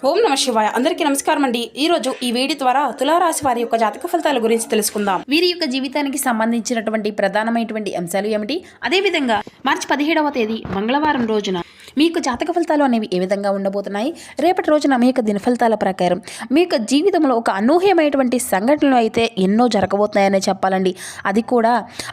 ఓం నమ శివాయ. అందరికీ నమస్కారం అండి. ఈ రోజు ఈ వీడియో ద్వారా తులారాశి వారి యొక్క జాతక ఫలితాల గురించి తెలుసుకుందాం. వీరి యొక్క జీవితానికి సంబంధించినటువంటి ప్రధానమైనటువంటి అంశాలు ఏమిటి, అదేవిధంగా మార్చి 17వ తేదీ మంగళవారం రోజున మీ యొక్క జాతక ఫలితాలు అనేవి ఏ విధంగా ఉండబోతున్నాయి, రేపటి రోజున మీ యొక్క దిన ఫలితాల ప్రకారం మీ యొక్క జీవితంలో ఒక అనూహ్యమైనటువంటి సంఘటనలు అయితే ఎన్నో జరగబోతున్నాయని చెప్పాలండి. అది కూడా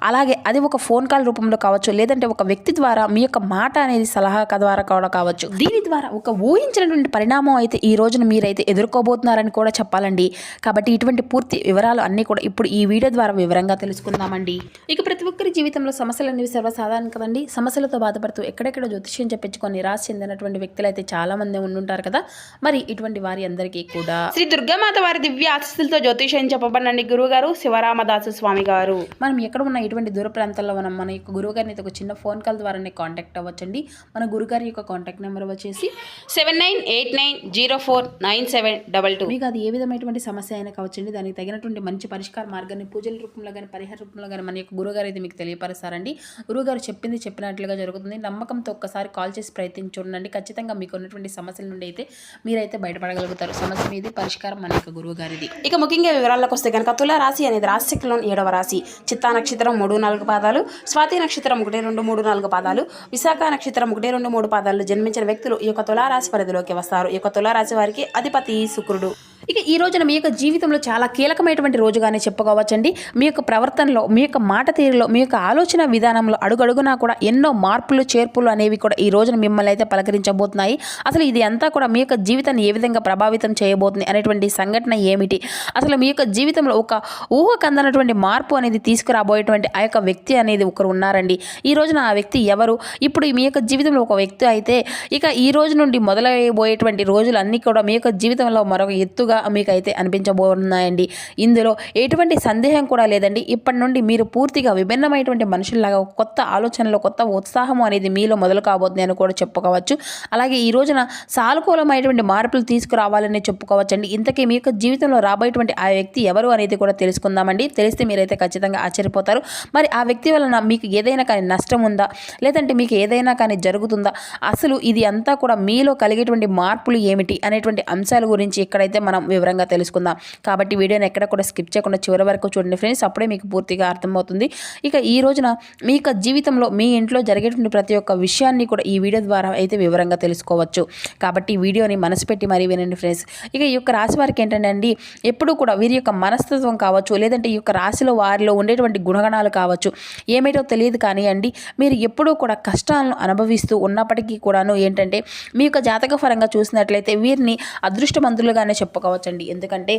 అలాగే అది ఒక ఫోన్ కాల్ రూపంలో కావచ్చు, లేదంటే ఒక వ్యక్తి ద్వారా మీ యొక్క మాట అనేది సలహా ద్వారా కూడా కావచ్చు. దీని ద్వారా ఒక ఊహించినటువంటి పరిణామం అయితే ఈ రోజున మీరైతే ఎదుర్కోబోతున్నారని కూడా చెప్పాలండి. కాబట్టి ఇటువంటి పూర్తి వివరాలు అన్నీ కూడా ఇప్పుడు ఈ వీడియో ద్వారా వివరంగా తెలుసుకుందామండి. ఇక ప్రతి ఒక్కరి జీవితంలో సమస్యలు అనేవి సర్వసాధారణం కదండి. సమస్యలతో బాధపడుతూ ఎక్కడెక్కడ జ్యోతిష్యం చెప్పించుకొని నిరాశ చెందినటువంటి వ్యక్తులు అయితే చాలా మంది ఉండుంటారు కదా. మరి ఇటువంటి వారి అందరికీ కూడా శ్రీ దుర్గామాత వారి దివ్య ఆశీస్సులతో జ్యోతిష్యం చెప్పబడినండి గురువు గారు శివరామదాసు స్వామి గారు. మనం ఎక్కడ ఉన్న ఇటువంటి దూర ప్రాంతాల్లో మన యొక్క గురువు గారిని ఒక చిన్న ఫోన్ కాల్ ద్వారానే కాంటాక్ట్ అవ్వచ్చండి. మన గురుగారి యొక్క కాంటాక్ట్ నెంబర్ వచ్చేసి 7989049722. మీకు అది ఏ విధమైనటువంటి సమస్య అయినా కావచ్చండి. దానికి తగినటువంటి మంచి పరిష్కార మార్గాన్ని పూజల రూపంలో కానీ పరిహార రూపంలో కానీ మన యొక్క గురుగారు అయితే మీకు తెలియపరుస్తారండి. గురుగారు చెప్పింది చెప్పినట్లుగా జరుగుతుంది. నమ్మకంతో ఒక్కసారి కాల్ చేసి ప్రయత్నించి చూడండి. ఖచ్చితంగా మీకు ఉన్నటువంటి సమస్యల నుండి అయితే మీరైతే బయటపడగలుగుతారు. సమస్య మీది, పరిష్కారం మన యొక్క గురువు గారిది. ఇక ముఖ్యంగా వివరాల్లోకి వస్తే కనుక తుల రాశి అనేది రాశిచక్రంలో 7వ రాశి. చిత్తా నక్షత్రం 3-4 పాదాలు, స్వాతి నక్షత్రం 1-2-3-4 పాదాలు, విశాఖ నక్షత్రం 1-2-3 పాదాలు జన్మించిన వ్యక్తులు ఈ యొక్క తులారాశి పరిధిలోకి వస్తారు. ఈ యొక్క తులారాశి వారికి అధిపతి శుక్రుడు. ఇక ఈ రోజున మీ యొక్క జీవితంలో చాలా కీలకమైనటువంటి రోజుగానే చెప్పుకోవచ్చండి. మీ యొక్క ప్రవర్తనలో, మీ యొక్క మాట తీరులో, మీ యొక్క ఆలోచన విధానంలో అడుగడుగునా కూడా ఎన్నో మార్పులు చేర్పులు అనేవి కూడా ఈ రోజున మిమ్మల్ని అయితే పలకరించబోతున్నాయి. అసలు ఇది అంతా కూడా మీ యొక్క జీవితాన్ని ఏ విధంగా ప్రభావితం చేయబోతుంది అనేటువంటి సంఘటన ఏమిటి, అసలు మీ యొక్క జీవితంలో ఒక ఊహకందనటువంటి మార్పు అనేది తీసుకురాబోయేటువంటి ఆ యొక్క వ్యక్తి అనేది ఒకరు ఉన్నారండి. ఈ రోజున ఆ వ్యక్తి ఎవరు, ఇప్పుడు మీ యొక్క జీవితంలో ఒక వ్యక్తి అయితే ఇక ఈ రోజు నుండి మొదలైపోయేటువంటి రోజులు అన్నీ కూడా మీ యొక్క జీవితంలో మరొక ఎత్తుగా మీకైతే అనిపించబోతున్నాయండి. ఇందులో ఎటువంటి సందేహం కూడా లేదండి. ఇప్పటి నుండి మీరు పూర్తిగా విభిన్నమైనటువంటి మనుషుల్లాగా కొత్త ఆలోచనలు, కొత్త ఉత్సాహం అనేది మీలో మొదలు కాబోతుంది అని కూడా చెప్పుకోవచ్చు. అలాగే ఈ రోజున సానుకూలమైనటువంటి మార్పులు తీసుకురావాలని చెప్పుకోవచ్చండి. ఇంతకీ మీ యొక్క జీవితంలో రాబోయేటువంటి ఆ వ్యక్తి ఎవరు అనేది కూడా తెలుసుకుందామండి. తెలిస్తే మీరైతే ఖచ్చితంగా ఆశ్చర్యపోతారు. మరి ఆ వ్యక్తి వలన మీకు ఏదైనా కానీ నష్టం ఉందా, లేదంటే మీకు ఏదైనా కానీ జరుగుతుందా, అసలు ఇది అంతా కూడా మీలో కలిగేటువంటి మార్పులు ఏమిటి అనేటువంటి అంశాల గురించి ఇక్కడైతే మనం వివరంగా తెలుసుకుందాం. కాబట్టి వీడియోని ఎక్కడ కూడా స్కిప్ చేయకుండా చివరి వరకు చూడండి ఫ్రెండ్స్. అప్పుడే మీకు పూర్తిగా అర్థమవుతుంది. ఇక ఈ రోజున మీ యొక్క జీవితంలో మీ ఇంట్లో జరిగేటువంటి ప్రతి ఒక్క విషయాన్ని కూడా ఈ వీడియో ద్వారా అయితే వివరంగా తెలుసుకోవచ్చు. కాబట్టి వీడియోని మనసు పెట్టి మరీ వినండి ఫ్రెండ్స్. ఇక ఈ యొక్క రాశి వారికి ఏంటంటే అండి, ఎప్పుడూ కూడా వీరి యొక్క మనస్తత్వం కావచ్చు, లేదంటే ఈ యొక్క రాశిలో వారిలో ఉండేటువంటి గుణగణాలు కావచ్చు, ఏమిటో తెలియదు కానీ అండి, మీరు ఎప్పుడూ కూడా కష్టాలను అనుభవిస్తూ ఉన్నప్పటికీ కూడాను ఏంటంటే మీ యొక్క జాతక పరంగా చూసినట్లయితే వీరిని అదృష్టవంతులుగానే చెప్పుకోవచ్చండి. ఎందుకంటే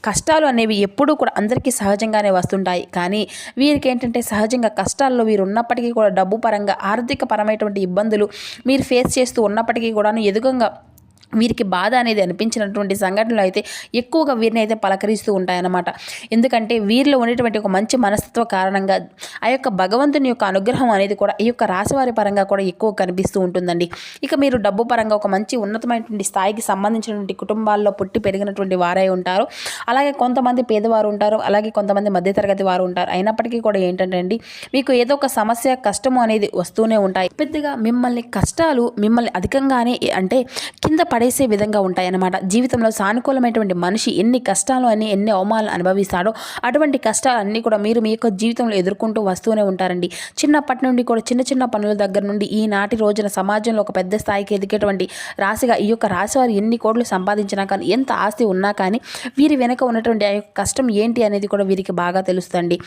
కష్టాలు అనేవి ఎప్పుడూ కూడా అందరికీ సహజంగానే వస్తుంటాయి. కానీ వీరికి ఏంటంటే సహజంగా కష్టాల్లో వీరు ఉన్నప్పటికీ కూడా డబ్బు పరంగా, ఆర్థిక పరమైనటువంటి ఇబ్బందులు మీరు ఫేస్ చేస్తూ ఉన్నప్పటికీ కూడాను ఎదుగుగా వీరికి బాధ అనేది అనిపించినటువంటి సంఘటనలు అయితే ఎక్కువగా వీరిని అయితే పలకరిస్తూ ఉంటాయన్నమాట. ఎందుకంటే వీరిలో ఉండేటువంటి ఒక మంచి మనస్తత్వ కారణంగా ఆ యొక్క భగవంతుని యొక్క అనుగ్రహం అనేది కూడా ఈ యొక్క రాశివారి పరంగా కూడా ఎక్కువ కనిపిస్తూ ఉంటుందండి. ఇక మీరు డబ్బు పరంగా ఒక మంచి ఉన్నతమైనటువంటి స్థాయికి సంబంధించినటువంటి కుటుంబాల్లో పుట్టి పెరిగినటువంటి వారై ఉంటారు. అలాగే కొంతమంది పేదవారు ఉంటారు, అలాగే కొంతమంది మధ్యతరగతి వారు ఉంటారు. అయినప్పటికీ కూడా ఏంటంటే అండి, మీకు ఏదో ఒక సమస్య, కష్టము అనేది వస్తూనే ఉంటాయి. పెద్దగా కష్టాలు మిమ్మల్ని అధికంగానే అంటే కింద పడేసే విధంగా ఉంటాయన్నమాట. జీవితంలో సానుకూలమైనటువంటి మనిషి ఎన్ని కష్టాలు అని, ఎన్ని అవమానాలు అనుభవిస్తాడో అటువంటి కష్టాలన్నీ కూడా మీరు మీ యొక్క జీవితంలో ఎదుర్కొంటూ వస్తూనే ఉంటారండి. చిన్నప్పటి నుండి కూడా చిన్న చిన్న పనుల దగ్గర నుండి ఈనాటి రోజున సమాజంలో ఒక పెద్ద స్థాయికి ఎదిగేటువంటి రాశిగా ఈ యొక్క రాశి వారు ఎన్ని కోట్లు సంపాదించినా కానీ, ఎంత ఆస్తి ఉన్నా కానీ వీరి వెనక ఉన్నటువంటి ఆ యొక్క కష్టం ఏంటి అనేది కూడా వీరికి బాగా తెలుస్తుంది.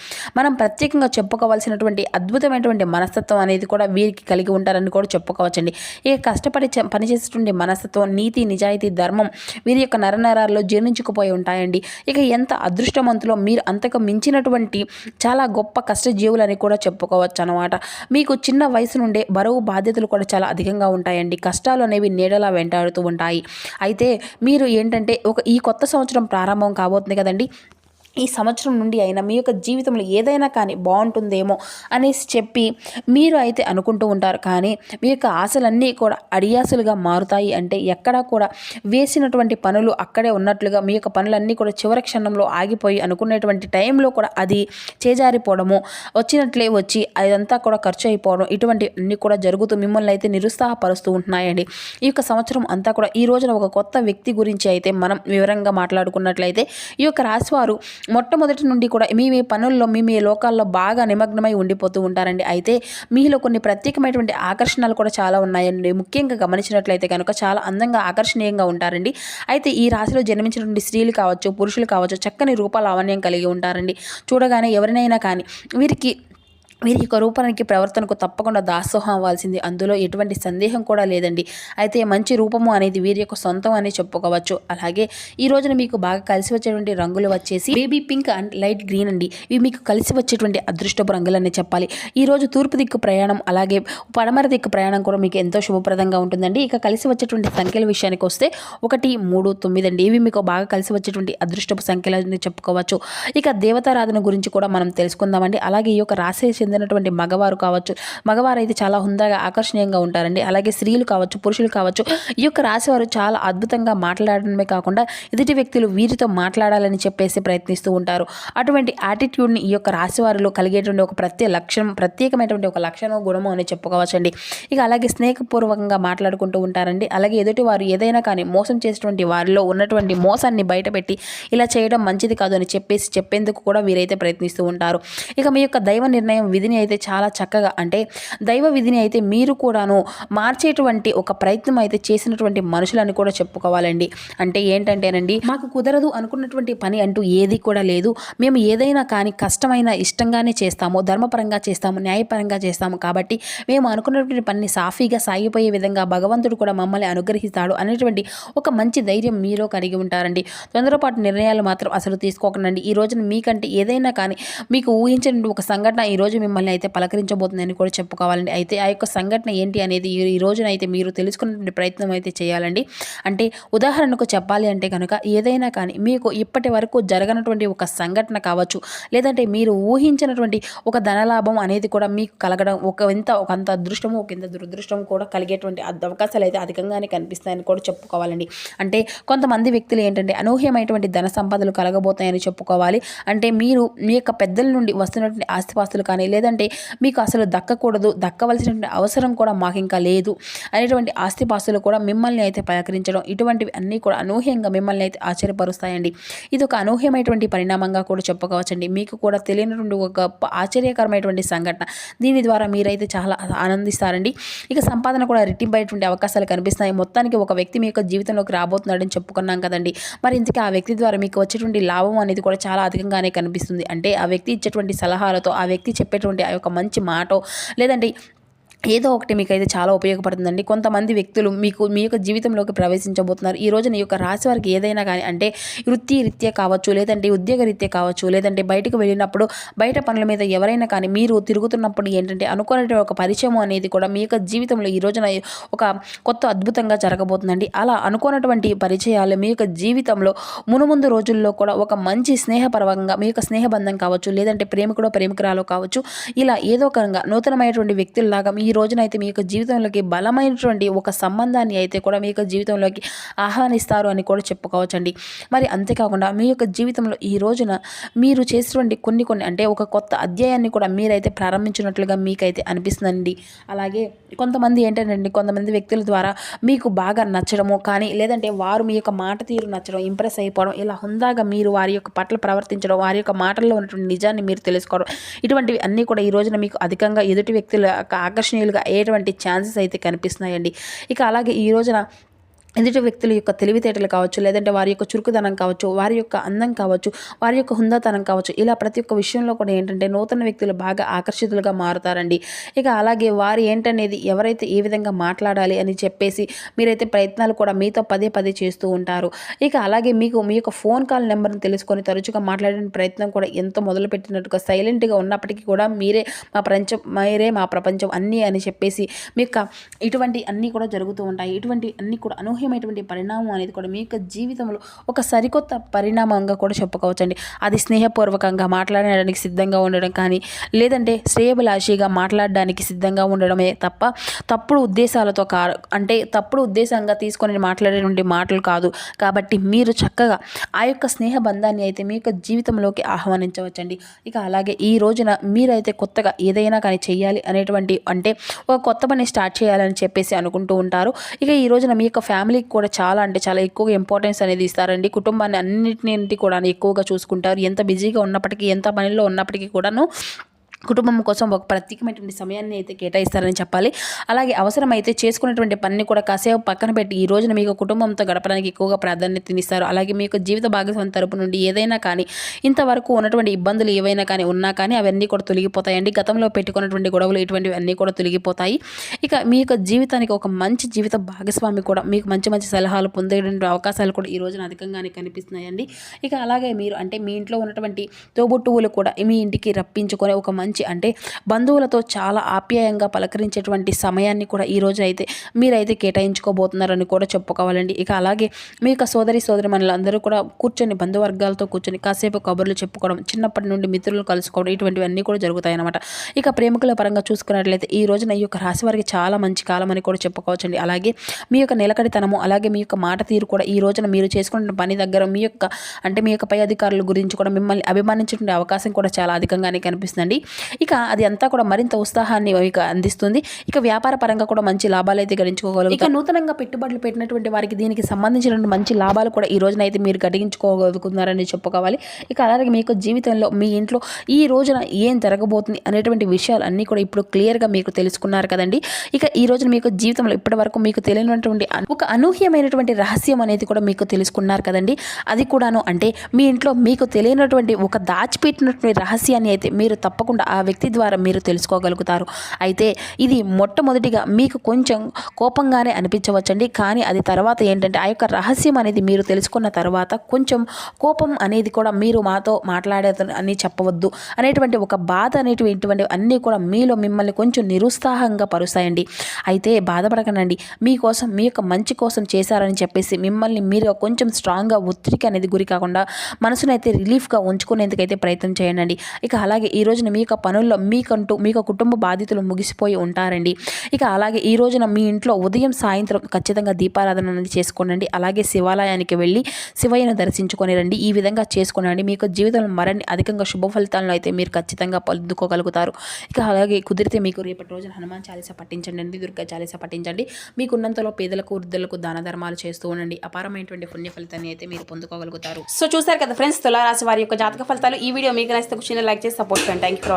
మనం ప్రత్యేకంగా చెప్పుకోవాల్సినటువంటి అద్భుతమైనటువంటి మనస్తత్వం అనేది కూడా వీరికి కలిగి ఉంటారని కూడా చెప్పుకోవచ్చండి. ఇక కష్టపడి పనిచేసేటువంటి మనస్తత్వం, నీతి, నిజాయితీ, ధర్మం వీరి యొక్క నరనరాల్లో జీర్ణించుకుపోయి ఉంటాయండి. ఇక ఎంత అదృష్టవంతులో మీరు అంతకు మించినటువంటి చాలా గొప్ప కష్టజీవులని కూడా చెప్పుకోవచ్చు అన్నమాట. మీకు చిన్న వయసు నుండే బరువు బాధ్యతలు కూడా చాలా అధికంగా ఉంటాయండి. కష్టాలు అనేవి నీడలా వెంటాడుతూ ఉంటాయి. అయితే మీరు ఏంటంటే ఈ కొత్త సంవత్సరం ప్రారంభం కాబోతుంది కదండి. ఈ సంవత్సరం నుండి అయినా మీ యొక్క జీవితంలో ఏదైనా కానీ బాగుంటుందేమో అనేసి చెప్పి మీరు అయితే అనుకుంటూ ఉంటారు. కానీ మీ యొక్క ఆశలన్నీ కూడా అడియాసలుగా మారుతాయి. అంటే ఎక్కడా కూడా వేసినటువంటి పనులు అక్కడే ఉన్నట్లుగా మీ యొక్క పనులన్నీ కూడా చివరి క్షణంలో ఆగిపోయి అనుకునేటువంటి టైంలో కూడా అది చేజారిపోవడము, వచ్చినట్లే వచ్చి అదంతా కూడా ఖర్చు అయిపోవడం, ఇటువంటి అన్నీ కూడా జరుగుతూ మిమ్మల్ని అయితే నిరుత్సాహపరుస్తూ ఉంటున్నాయండి. ఈ యొక్క సంవత్సరం అంతా కూడా ఈ రోజున ఒక కొత్త వ్యక్తి గురించి అయితే మనం వివరంగా మాట్లాడుకున్నట్లయితే ఈ యొక్క రాశివారు మొట్టమొదటి నుండి కూడా మీ పనుల్లో మీ లోకాల్లో బాగా నిమగ్నమై ఉండిపోతూ ఉంటారండి. అయితే మీలో కొన్ని ప్రత్యేకమైనటువంటి ఆకర్షణలు కూడా చాలా ఉన్నాయండి. ముఖ్యంగా గమనించినట్లయితే కనుక చాలా అందంగా ఆకర్షణీయంగా ఉంటారండి. అయితే ఈ రాశిలో జన్మించినటువంటి స్త్రీలు కావచ్చు, పురుషులు కావచ్చు, చక్కని రూప లావణ్యం కలిగి ఉంటారండి. చూడగానే ఎవరినైనా కానీ వీరి యొక్క రూపానికి ప్రవర్తనకు తప్పకుండా దాసోహం అవ్వాల్సింది, అందులో ఎటువంటి సందేహం కూడా లేదండి. అయితే మంచి రూపము అనేది వీరి యొక్క సొంతం అని చెప్పుకోవచ్చు. అలాగే ఈ రోజున మీకు బాగా కలిసి వచ్చేటువంటి రంగులు వచ్చేసి baby pink and light green అండి. ఇవి మీకు కలిసి వచ్చేటువంటి అదృష్టపు రంగులని చెప్పాలి. ఈ రోజు తూర్పు దిక్కు ప్రయాణం అలాగే పడమర దిక్కు ప్రయాణం కూడా మీకు ఎంతో శుభప్రదంగా ఉంటుందండి. ఇక కలిసి వచ్చేటువంటి సంఖ్యల విషయానికి వస్తే 1, 3, 9 అండి. ఇవి మీకు బాగా కలిసి వచ్చేటువంటి అదృష్టపు సంఖ్యలని చెప్పుకోవచ్చు. ఇక దేవతారాధన గురించి కూడా మనం తెలుసుకుందామండి. అలాగే ఈ యొక్క రాశి చెందినటువంటి మగవారు కావచ్చు, మగవారు అయితే చాలా హుందాగా ఆకర్షణీయంగా ఉంటారండి. అలాగే స్త్రీలు కావచ్చు, పురుషులు కావచ్చు, ఈ యొక్క రాశి వారు చాలా అద్భుతంగా మాట్లాడడమే కాకుండా ఎదుటి వ్యక్తులు వీరితో మాట్లాడాలని చెప్పేసి ప్రయత్నిస్తూ ఉంటారు. అటువంటి యాటిట్యూడ్ని ఈ యొక్క రాశి వారిలో కలిగేటువంటి ఒక ప్రత్యేకమైనటువంటి ఒక లక్షణం, గుణము అని చెప్పుకోవచ్చండి. ఇక అలాగే స్నేహపూర్వకంగా మాట్లాడుకుంటూ ఉంటారండి. అలాగే ఎదుటి వారు ఏదైనా కానీ మోసం చేసేటువంటి వారిలో ఉన్నటువంటి మోసాన్ని బయటపెట్టి ఇలా చేయడం మంచిది కాదు అని చెప్పేందుకు కూడా వీరైతే ప్రయత్నిస్తూ ఉంటారు. ఇక మీ యొక్క దైవ నిర్ణయం విధిని అయితే చాలా చక్కగా, అంటే దైవ విధిని అయితే మీరు కూడాను మార్చేటువంటి ఒక ప్రయత్నం అయితే చేసినటువంటి మనుషులని కూడా చెప్పుకోవాలండి. అంటే ఏంటంటేనండి, మాకు కుదరదు అనుకున్నటువంటి పని అంటూ ఏది కూడా లేదు. మేము ఏదైనా కానీ కష్టమైన ఇష్టంగానే చేస్తాము, ధర్మపరంగా చేస్తాము, న్యాయపరంగా చేస్తాము. కాబట్టి మేము అనుకున్నటువంటి పనిని సాఫీగా సాగిపోయే విధంగా భగవంతుడు కూడా మమ్మల్ని అనుగ్రహిస్తాడు అనేటువంటి ఒక మంచి ధైర్యం మీలో కలిగి ఉంటారండి. తొందరపాటు నిర్ణయాలు మాత్రం అసలు తీసుకోకండి. ఈ రోజున మీకంటే ఏదైనా కానీ మీకు ఊహించని ఒక సంఘటన ఈ రోజు మిమ్మల్ని అయితే పలకరించబోతుందని కూడా చెప్పుకోవాలండి. అయితే ఆ యొక్క సంఘటన ఏంటి అనేది ఈ రోజున అయితే మీరు తెలుసుకునే ప్రయత్నం అయితే చేయాలండి. అంటే ఉదాహరణకు చెప్పాలి అంటే కనుక ఏదైనా కానీ మీకు ఇప్పటి వరకు జరగనటువంటి ఒక సంఘటన కావచ్చు, లేదంటే మీరు ఊహించినటువంటి ఒక ధనలాభం అనేది కూడా మీకు కలగడం, ఒకంత అదృష్టము, ఒకంత దురదృష్టం కూడా కలిగేటువంటి అవకాశాలు అయితే అధికంగానే కనిపిస్తాయని కూడా చెప్పుకోవాలండి. అంటే కొంతమంది వ్యక్తులు ఏంటంటే అనూహ్యమైనటువంటి ధన సంపదలు కలగబోతాయని చెప్పుకోవాలి. అంటే మీరు మీ యొక్క పెద్దల నుండి వస్తున్నటువంటి ఆస్తిపాస్తులు కానీ, లేదంటే మీకు అసలు దక్కకూడదు, దక్కవలసినటువంటి అవసరం కూడా మాకు ఇంకా లేదు అనేటువంటి ఆస్తిపాస్తులు కూడా మిమ్మల్ని అయితే పలకరించడం, ఇటువంటివి అన్నీ కూడా అనూహ్యంగా మిమ్మల్ని అయితే ఆశ్చర్యపరుస్తాయండి. ఇది ఒక అనూహ్యమైనటువంటి పరిణామంగా కూడా చెప్పుకోవచ్చండి. మీకు కూడా తెలియనటువంటి ఒక గొప్ప ఆశ్చర్యకరమైనటువంటి సంఘటన. దీని ద్వారా మీరైతే చాలా ఆనందిస్తారండి. ఇక సంపాదన కూడా రెట్టింపయ్యేటువంటి అవకాశాలు కనిపిస్తున్నాయి. మొత్తానికి ఒక వ్యక్తి మీ యొక్క జీవితంలోకి రాబోతున్నాడని చెప్పుకున్నాం కదండి. మరి ఇంతకీ ఆ వ్యక్తి ద్వారా మీకు వచ్చేటువంటి లాభం అనేది కూడా చాలా అధికంగానే కనిపిస్తుంది. అంటే ఆ వ్యక్తి ఇచ్చేటువంటి సలహాలతో, ఆ వ్యక్తి చెప్పేటువంటి ఆ యొక్క మంచి మాటో, లేదంటే ఏదో ఒకటి మీకైతే చాలా ఉపయోగపడుతుందండి. కొంతమంది వ్యక్తులు మీ యొక్క జీవితంలోకి ప్రవేశించబోతున్నారు. ఈ రోజున ఈ యొక్క రాశి వారికి ఏదైనా కానీ, అంటే వృత్తి రీత్యా కావచ్చు, లేదంటే ఉద్యోగ రీత్యా కావచ్చు, లేదంటే బయటకు వెళ్ళినప్పుడు బయట పనుల మీద ఎవరైనా కానీ మీరు తిరుగుతున్నప్పుడు ఏంటంటే అనుకునే ఒక పరిచయం అనేది కూడా మీ యొక్క జీవితంలో ఈ రోజున ఒక కొత్త అద్భుతంగా జరగబోతుందండి. అలా అనుకున్నటువంటి పరిచయాలు మీ యొక్క జీవితంలో మునుముందు రోజుల్లో కూడా ఒక మంచి స్నేహపరంగా మీ యొక్క స్నేహబంధం కావచ్చు, లేదంటే ప్రేమికుడో ప్రేమికురాలో కావచ్చు, ఇలా ఏదో ఒకరంగా నూతనమైనటువంటి వ్యక్తుల్లాగా ఈ రోజున అయితే మీ యొక్క జీవితంలోకి బలమైనటువంటి ఒక సంబంధాన్ని అయితే కూడా మీ యొక్క జీవితంలోకి ఆహ్వానిస్తారు అని కూడా చెప్పుకోవచ్చండి. మరి అంతేకాకుండా మీ యొక్క జీవితంలో ఈ రోజున మీరు చేసినటువంటి కొన్ని అంటే ఒక కొత్త అధ్యాయాన్ని కూడా మీరైతే ప్రారంభించినట్లుగా మీకైతే అనిపిస్తుందండి. అలాగే కొంతమంది ఏంటంటే కొంతమంది వ్యక్తుల ద్వారా మీకు బాగా నచ్చడము కానీ, లేదంటే వారు మీ యొక్క మాట తీరు నచ్చడం, ఇంప్రెస్ అయిపోవడం, ఇలా హుందాగా మీరు వారి యొక్క పట్ల ప్రవర్తించడం, వారి యొక్క మాటల్లో ఉన్నటువంటి నిజాన్ని మీరు తెలుసుకోవడం, ఇటువంటివి అన్నీ కూడా ఈ రోజున మీకు అధికంగా ఎదుటి వ్యక్తుల ఆకర్షణీయులుగా అయ్యేటువంటి ఛాన్సెస్ అయితే కనిపిస్తున్నాయండి. ఇక అలాగే ఈ రోజున ఎదుటి వ్యక్తుల యొక్క తెలివితేటలు కావచ్చు, లేదంటే వారి యొక్క చురుకుదనం కావచ్చు, వారి యొక్క అందం కావచ్చు, వారి యొక్క హుందాతనం కావచ్చు, ఇలా ప్రతి ఒక్క విషయంలో కూడా ఏంటంటే నూతన వ్యక్తులు బాగా ఆకర్షితులుగా మారుతారండి. ఇక అలాగే వారు ఏంటనేది ఎవరైతే ఏ విధంగా మాట్లాడాలి అని చెప్పేసి మీరైతే ప్రయత్నాలు కూడా మీతో పదే చేస్తూ ఉంటారు. ఇక అలాగే మీ యొక్క ఫోన్ కాల్ నెంబర్ని తెలుసుకొని తరచుగా మాట్లాడే ప్రయత్నం కూడా ఎంతో మొదలుపెట్టినట్టుగా సైలెంట్గా ఉన్నప్పటికీ కూడా మీరే మా ప్రపంచం అన్నీ అని చెప్పేసి మీకు ఇటువంటి అన్నీ కూడా జరుగుతూ ఉంటాయి. ఇటువంటి అన్నీ కూడా అనూహ్యమైనటువంటి పరిణామం అనేది కూడా మీ యొక్క జీవితంలో ఒక సరికొత్త పరిణామంగా కూడా చెప్పుకోవచ్చండి. అది స్నేహపూర్వకంగా మాట్లాడడానికి సిద్ధంగా ఉండడం కానీ, లేదంటే శ్రేయభిలాషిగా మాట్లాడడానికి సిద్ధంగా ఉండడమే తప్ప తప్పుడు ఉద్దేశాలతో అంటే తప్పుడు ఉద్దేశంగా తీసుకొని మాట్లాడేటువంటి మాటలు కాదు. కాబట్టి మీరు చక్కగా ఆ యొక్క స్నేహ బంధాన్ని అయితే మీ యొక్క జీవితంలోకి ఆహ్వానించవచ్చండి. ఇక అలాగే ఈ రోజున మీరైతే కొత్తగా ఏదైనా కానీ చెయ్యాలి అనేటువంటి అంటే ఒక కొత్త పని స్టార్ట్ చేయాలని చెప్పేసి అనుకుంటూ ఉంటారు. ఇక ఈ రోజున మీ యొక్క ఫ్యామిలీకి కూడా చాలా అంటే చాలా ఎక్కువగా ఇంపార్టెన్స్ అనేది ఇస్తారండి. కుటుంబాన్ని అన్నింటినీ కూడా ఎక్కువగా చూసుకుంటారు. ఎంత బిజీగా ఉన్నప్పటికీ, ఎంత పనిలో ఉన్నప్పటికీ కూడాను కుటుంబం కోసం ఒక ప్రత్యేకమైనటువంటి సమయాన్ని అయితే కేటాయిస్తారని చెప్పాలి. అలాగే అవసరమైతే చేసుకున్నటువంటి పనిని కూడా కాసేపు పక్కన పెట్టి ఈ రోజున మీకు కుటుంబంతో గడపడానికి ఎక్కువగా ప్రాధాన్యతనిస్తారు. అలాగే మీ యొక్క జీవిత భాగస్వామి తరపు నుండి ఏదైనా కానీ ఇంతవరకు ఉన్నటువంటి ఇబ్బందులు ఏవైనా కానీ ఉన్నా కానీ అవన్నీ కూడా తొలగిపోతాయండి. గతంలో పెట్టుకున్నటువంటి గొడవలు ఇటువంటివి అన్నీ కూడా తొలగిపోతాయి. ఇక మీ యొక్క జీవితానికి ఒక మంచి జీవిత భాగస్వామి కూడా మీకు మంచి మంచి సలహాలు పొందేటువంటి అవకాశాలు కూడా ఈ రోజున అధికంగానే కనిపిస్తున్నాయండి. ఇక అలాగే మీరు అంటే మీ ఇంట్లో ఉన్నటువంటి తోబుట్టువులు కూడా మీ ఇంటికి రప్పించుకొని ఒక మంచి అంటే బంధువులతో చాలా ఆప్యాయంగా పలకరించేటువంటి సమయాన్ని కూడా ఈ రోజు అయితే మీరైతే కేటాయించుకోబోతున్నారని కూడా చెప్పుకోవాలండి. ఇక అలాగే మీ యొక్క సోదరిమణులందరూ కూడా కూర్చొని బంధువర్గాలతో కూర్చొని కాసేపు కబుర్లు చెప్పుకోవడం, చిన్నప్పటి నుండి మిత్రులను కలుసుకోవడం ఇటువంటివన్నీ కూడా జరుగుతాయన్నమాట. ఇక ప్రేమికుల పరంగా చూసుకున్నట్లయితే ఈ రోజున ఈ యొక్క రాశి వారికి చాలా మంచి కాలం అని కూడా చెప్పుకోవచ్చండి. అలాగే మీ యొక్క నిలకడితనము, అలాగే మీ యొక్క మాట తీరు కూడా ఈ రోజున మీరు చేసుకున్న పని దగ్గర మీ యొక్క పై అధికారుల గురించి కూడా మిమ్మల్ని అభిమానించేటువంటి అవకాశం కూడా చాలా అధికంగానే కనిపిస్తుందండి. ఇక అది అంతా కూడా మరింత ఉత్సాహాన్ని ఇక అందిస్తుంది. ఇక వ్యాపార పరంగా కూడా మంచి లాభాలు అయితే గడించుకోగలరు. ఇక నూతనంగా పెట్టుబడులు పెట్టినటువంటి వారికి దీనికి సంబంధించినటువంటి మంచి లాభాలు కూడా ఈ రోజున అయితే మీరు గడించుకోగలుగుతున్నారని చెప్పుకోవాలి. ఇక అలాగే మీకు జీవితంలో మీ ఇంట్లో ఈ రోజున ఏం జరగబోతుంది అనేటువంటి విషయాలు అన్నీ కూడా ఇప్పుడు క్లియర్గా మీకు తెలుసుకున్నారు కదండి. ఇక ఈ రోజున మీకు జీవితంలో ఇప్పటి వరకు మీకు తెలియనటువంటి ఒక అనూహ్యమైనటువంటి రహస్యం అనేది కూడా మీకు తెలుసుకున్నారు కదండి. అది కూడాను అంటే మీ ఇంట్లో మీకు తెలియనటువంటి ఒక దాచిపెట్టినటువంటి రహస్యాన్ని అయితే మీరు తప్పకుండా ఆ వ్యక్తి ద్వారా మీరు తెలుసుకోగలుగుతారు. అయితే ఇది మొట్టమొదటిగా మీకు కొంచెం కోపంగానే అనిపించవచ్చండి. కానీ అది తర్వాత ఏంటంటే ఆ యొక్క రహస్యం అనేది మీరు తెలుసుకున్న తర్వాత కొంచెం కోపం అనేది కూడా మీరు మాతో మాట్లాడేదని చెప్పవద్దు అనేటువంటి ఒక బాధ అనేటువంటి అన్నీ కూడా మీలో మిమ్మల్ని కొంచెం నిరుత్సాహంగా పరుస్తాయండి. అయితే బాధపడకండి. మీకోసం మీ యొక్క మంచి కోసం చేశారని చెప్పేసి మిమ్మల్ని మీరు కొంచెం స్ట్రాంగ్గా ఒత్తిడికి అనేది గురి కాకుండా మనసునైతే రిలీఫ్గా ఉంచుకునేందుకైతే ప్రయత్నం చేయండి. ఇక అలాగే ఈ రోజున మీ యొక్క పనుల్లో మీ కుటుంబ బాధ్యతలు ముగిసిపోయి ఉంటారండి. ఇక అలాగే ఈ రోజున మీ ఇంట్లో ఉదయం సాయంత్రం ఖచ్చితంగా దీపారాధన అనేది చేసుకోనండి. అలాగే శివాలయానికి వెళ్ళి శివయ్యను దర్శించుకొని రండి. ఈ విధంగా చేసుకోనండి మీకు జీవితంలో మరిన్ని అధికంగా శుభ ఫలితాలను అయితే మీరు ఖచ్చితంగా పొందుకోగలుగుతారు. ఇక అలాగే కుదిరితే మీకు రేపటి రోజున హనుమాన్ చాలీసా పఠించండి అండి, దుర్గా చాలీసా పఠించండి. మీకున్నంతలో పేదలకు వృద్ధులకు దాన ధర్మాలు చేస్తూ ఉండండి. అపారమైనటువంటి పుణ్య ఫలితాన్ని అయితే మీరు పొందుకోగలుగుతారు. సో చూసారు కదా ఫ్రెండ్స్, తులారాశి వారి యొక్క జాతక ఫలితాలు. ఈ వీడియో మీకు నచ్చితే లైక్ చేసి సపోర్ట్ చేయండి. Thank you.